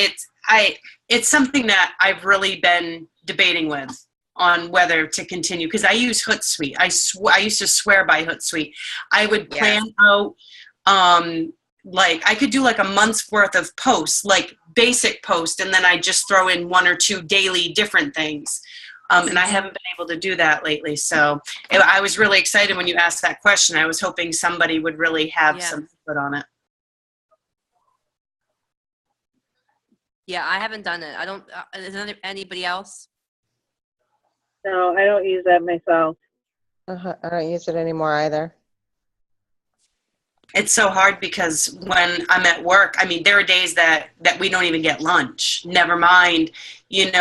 It's something that I've really been debating with on whether to continue, because I use Hootsuite. I used to swear by Hootsuite. I would plan out, like I could do like a month's worth of posts, like basic posts, and then I just throw in 1 or 2 daily different things. And I haven't been able to do that lately. So I was really excited when you asked that question. I was hoping somebody would really have some input on it. Yeah, I haven't done it. I don't. Is there anybody else? No, I don't use that myself. I don't use it anymore either. It's so hard because when I'm at work, I mean, there are days that we don't even get lunch, never mind, and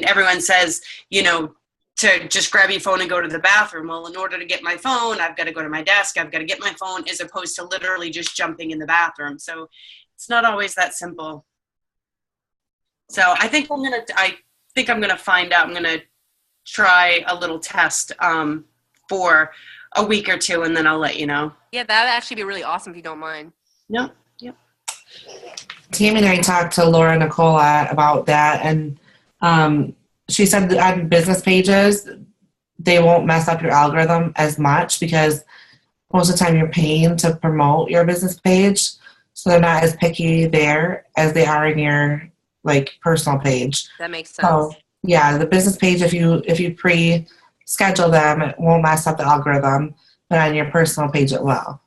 everyone says, to just grab your phone and go to the bathroom. Well, in order to get my phone, I've got to go to my desk. I've got to get my phone, as opposed to literally just jumping in the bathroom. So it's not always that simple. So I think I'm gonna find out. I'm gonna try a little test for a week or 2, and then I'll let you know. Yeah, that would actually be really awesome if you don't mind. Yep. Tammy and I talked to Laura Nicola about that, and she said that on business pages, they won't mess up your algorithm as much because most of the time you're paying to promote your business page, so they're not as picky there as they are in your personal page. That makes sense. So yeah, the business page, if you pre-schedule them, it won't mess up the algorithm, but on your personal page it will.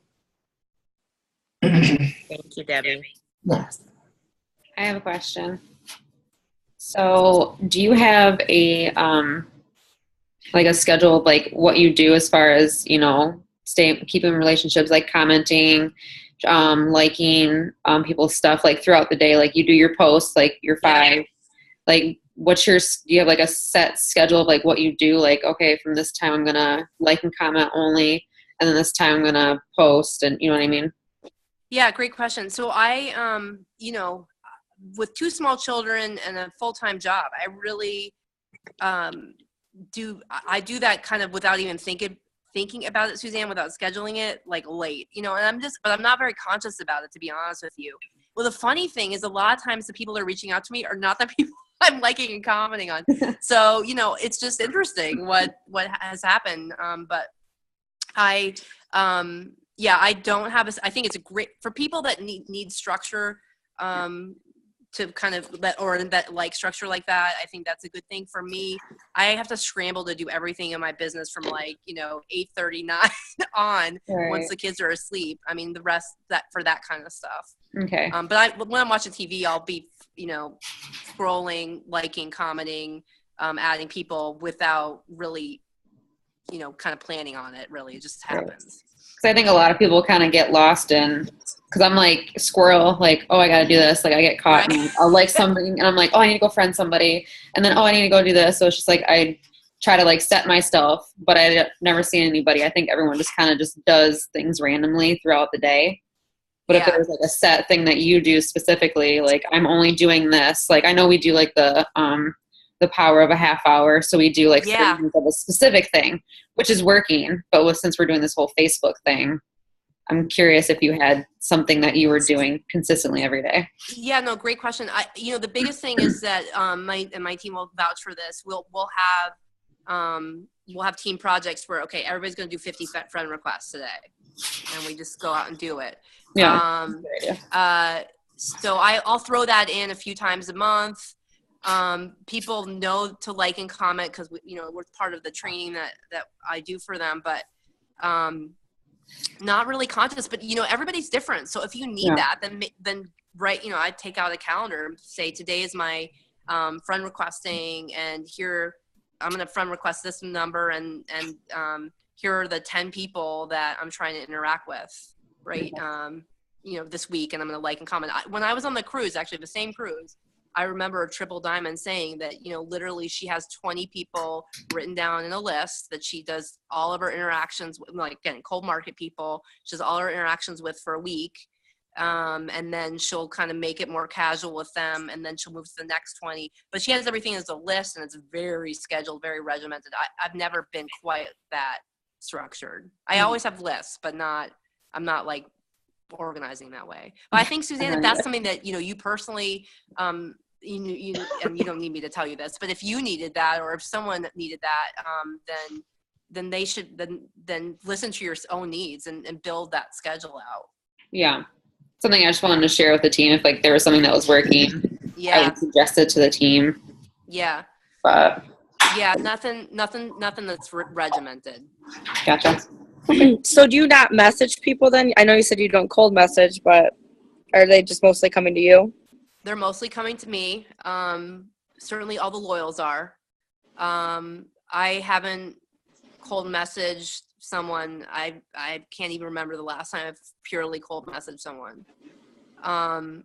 Thank you, Debbie. Yes. I have a question. So do you have a a schedule of what you do as far as, keeping relationships, like commenting, liking people's stuff throughout the day? You do your posts, your 5, do you have a set schedule of what you do? Okay, from this time I'm gonna like and comment only, and then this time I'm gonna post, and you know what I mean? Yeah, great question. So I, with 2 small children and a full-time job, I really I do that kind of without even thinking about it, Suzanne, without scheduling it like late, and but I'm not very conscious about it, to be honest with you. Well, the funny thing is a lot of times the people that are reaching out to me are not the people I'm liking and commenting on. So, it's just interesting what has happened. But I don't have I think it's a great for people that need structure, to kind of that like structure like that. I think that's a good thing. For me, I have to scramble to do everything in my business from 8:39 on, Right. once the kids are asleep. I mean, the rest for that kind of stuff. Okay. But when I'm watching TV, I'll be, scrolling, liking, commenting, adding people without really, kind of planning on it. Really, it just happens. Because I think a lot of people kind of get lost in, because I'm like squirrel, like, oh, I got to do this. Like I get caught and I'll like something and I'm like, oh, I need to go friend somebody. And then, oh, I need to go do this. So it's just like, I try to like set myself, but I never seen anybody. I think everyone just kind of just does things randomly throughout the day. But if there's like a set thing that you do specifically, like I'm only doing this, like I know we do like the power of a half hour. So we do like 30 minutes of a specific thing, which is working. But since we're doing this whole Facebook thing, I'm curious if you had something that you were doing consistently every day. Yeah, no, great question. The biggest thing is that my team will vouch for this. We'll have team projects where, okay, everybody's going to do 50 friend requests today, and we just go out and do it. Yeah. So I'll throw that in a few times a month. People know to like and comment because we're part of the training that I do for them, but not really conscious. But everybody's different. So if you need that, then right, I take out a calendar and say today is my friend requesting, and here I'm going to friend request this number, and here are the 10 people that I'm trying to interact with, right? This week, and I'm going to like and comment. When I was on the cruise, actually the same cruise, I remember Triple Diamond saying that, literally she has 20 people written down in a list that she does all of her interactions with, like again, cold market people. She does all her interactions with for a week. And then she'll kind of make it more casual with them, and then she'll move to the next 20. But she has everything as a list, and it's very scheduled, very regimented. I've never been quite that structured. I always have lists, but I'm not like organizing that way. But I think, Suzanne, if that's something that you personally you and you don't need me to tell you this, but if you needed that, or if someone needed that, then they should then listen to your own needs and build that schedule out. Yeah, something I just wanted to share with the team. If like there was something that was working, I would suggest it to the team. Yeah. But yeah, nothing that's regimented. Gotcha. So do you not message people then? I know you said you don't cold message, but are they just mostly coming to you? They're mostly coming to me. Certainly all the loyals are. I haven't cold messaged someone. I can't even remember the last time I've purely cold messaged someone. And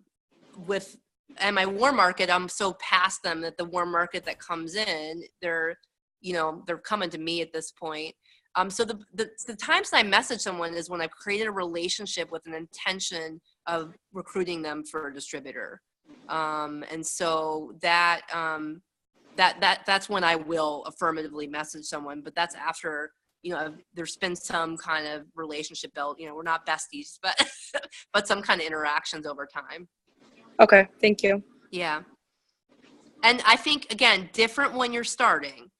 my warm market, I'm so past them that the warm market that comes in, they're coming to me at this point. So the times that I message someone is when I've created a relationship with an intention of recruiting them for a distributor. And so that's when I will affirmatively message someone, but that's after, there's been some kind of relationship built, we're not besties, but some kind of interactions over time. Okay. Thank you. Yeah. And I think, again, different when you're starting,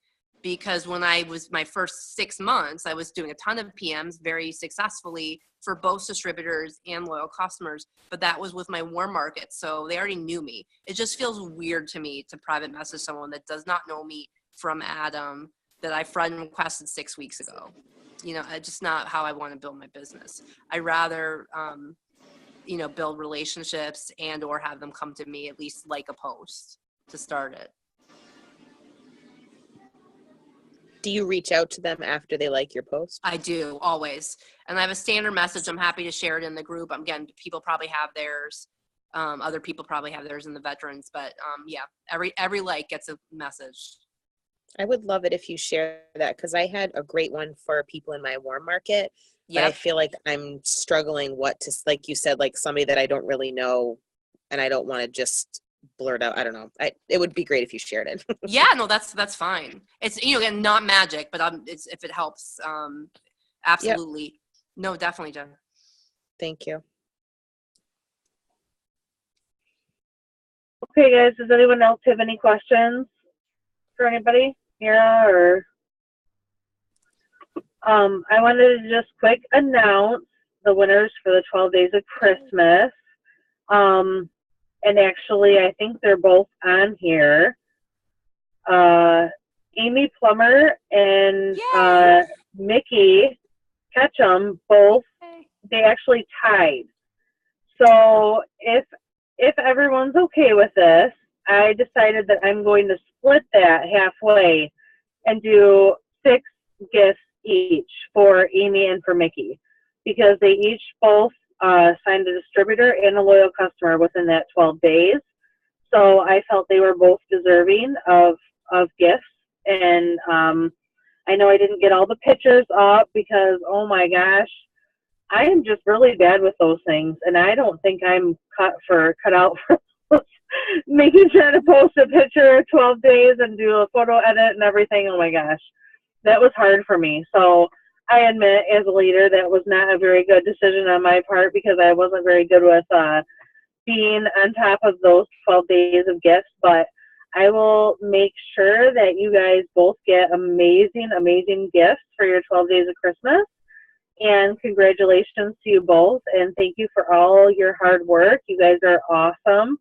because when I was my first 6 months, I was doing a ton of PMs very successfully for both distributors and loyal customers, but that was with my warm market. So they already knew me. It just feels weird to me to private message someone that does not know me from Adam that I friend requested 6 weeks ago. It's just not how I want to build my business. I rather, build relationships and or have them come to me, at least like a post to start it. Do you reach out to them after they like your post? I do, always. And I have a standard message. I'm happy to share it in the group. Again, people probably have theirs. Other people probably have theirs in the veterans. But yeah, every like gets a message. I would love it if you share that, because I had a great one for people in my warm market. But I feel like I'm struggling like you said, like somebody that I don't really know, and I don't want to just blurt out. I don't know. It would be great if you shared it. Yeah, no, that's fine. It's again not magic, but it's if it helps. Absolutely. No, definitely, Jen. Thank you. Okay, guys, does anyone else have any questions for anybody? Mira or I wanted to just quick announce the winners for the 12 Days of Christmas. And actually, I think they're both on here. Amy Plummer and Mickey Ketchum both, they actually tied. So if everyone's okay with this, I decided that I'm going to split that halfway and do 6 gifts each for Amy and for Mickey, because they each both signed a distributor and a loyal customer within that 12 days. So I felt they were both deserving of gifts. And I know I didn't get all the pictures up because, oh my gosh, I am just really bad with those things. And I don't think I'm cut out for making sure to post a picture 12 days and do a photo edit and everything. Oh my gosh, that was hard for me. So I admit, as a leader, that was not a very good decision on my part because I wasn't very good with being on top of those 12 days of gifts. But I will make sure that you guys both get amazing, amazing gifts for your 12 days of Christmas. And congratulations to you both. And thank you for all your hard work. You guys are awesome.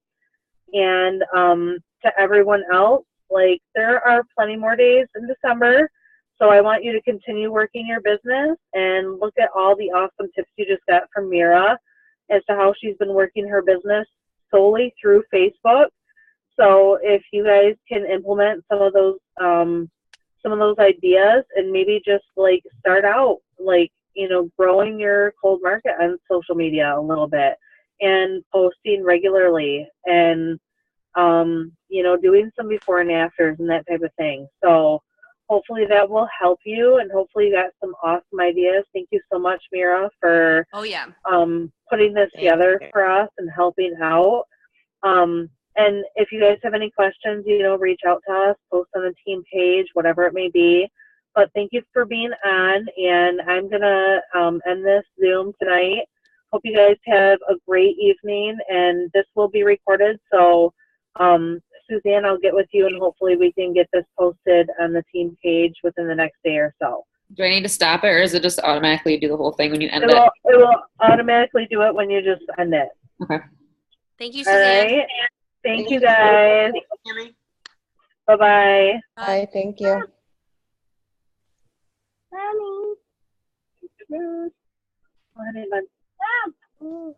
And to everyone else, like, there are plenty more days in December. So I want you to continue working your business and look at all the awesome tips you just got from Mira as to how she's been working her business solely through Facebook. So if you guys can implement some of those ideas and maybe just like start out like, growing your cold market on social media a little bit and posting regularly and, doing some before and afters and that type of thing. So hopefully that will help you, and hopefully you got some awesome ideas. Thank you so much, Mira, for putting this together for us and helping out. And if you guys have any questions, reach out to us, post on the team page, whatever it may be. But thank you for being on, and I'm going to end this Zoom tonight. Hope you guys have a great evening, and this will be recorded. So, Suzanne, I'll get with you, and hopefully we can get this posted on the team page within the next day or so. Do I need to stop it, or is it just automatically do the whole thing when you end it? It will automatically do it when you just end it. Okay. Thank you, Suzanne. All right. Thank you, guys. Bye-bye. Bye, thank you. Mommy. Go ahead, Mom.